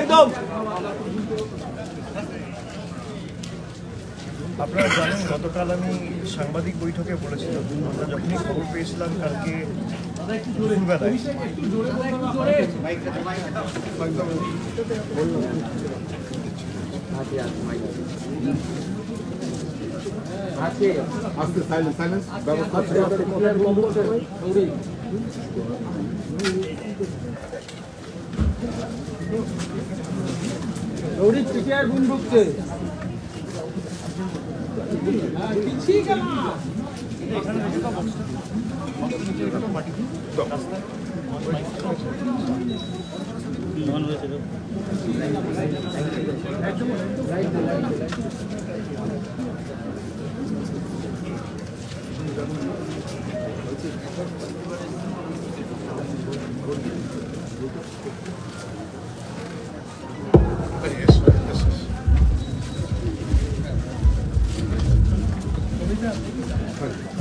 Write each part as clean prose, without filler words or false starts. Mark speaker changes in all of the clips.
Speaker 1: একদম।
Speaker 2: আপনারা জানেন গতকাল আমি সাংবাদিক বৈঠকে বলেছিলাম, আমরা যখনই খবর পেয়েছিলাম কালকে দুপুরবেলায়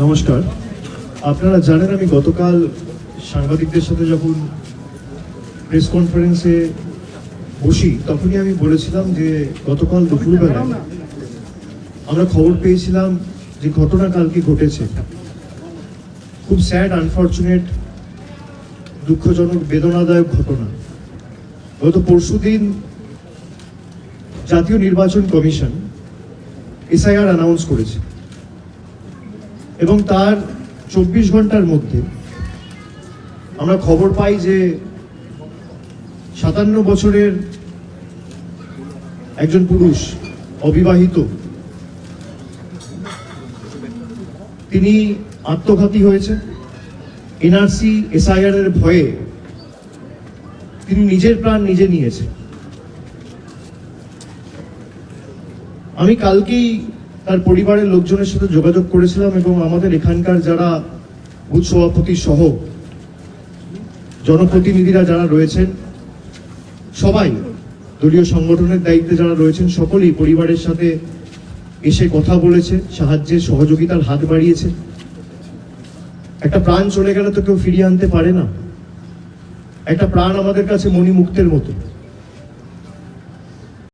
Speaker 3: নমস্কার। আপনারা জানেন আমি গতকাল সাংবাদিকদের সাথে যখন প্রেস কনফারেন্সে বসি তখনই আমি বলেছিলাম যে গতকাল দুপুরবেলায় আমরা খবর পেয়েছিলাম যে ঘটনা কালকে ঘটেছে, খুব স্যাড, আনফর্চুনেট, দুঃখজনক, বেদনাদায়ক ঘটনা। গত পরশুদিন জাতীয় নির্বাচন কমিশন এসআইআর অ্যানাউন্স করেছে এবং তার 24 ঘন্টার মধ্যে আমরা খবর পাই যে 57 বছরের একজন পুরুষ, অবিবাহিত, তিনি আত্মঘাতী হয়েছে। এনআরসি এসআইআর এর ভয়ে তিনি নিজের প্রাণ নিজে নিয়েছে। আমি কালকেই তার পরিবারের লোকজনের সাথে যোগাযোগ করেছিলাম এবং আমাদের এখানকার যারা বুথ সভাপতি সহ জনপ্রতিনিধিরা যারা রয়েছেন, সবাই দলীয় সংগঠনের দায়িত্বে যারা রয়েছেন, সকলেই পরিবারের সাথে এসে কথা বলেছে, সাহায্যের সহযোগিতার হাত বাড়িয়েছে। একটা প্রাণ চলে গেলে তো কেউ ফিরিয়ে আনতে পারে না। একটা প্রাণ আমাদের কাছে মণিমুক্তের মতো।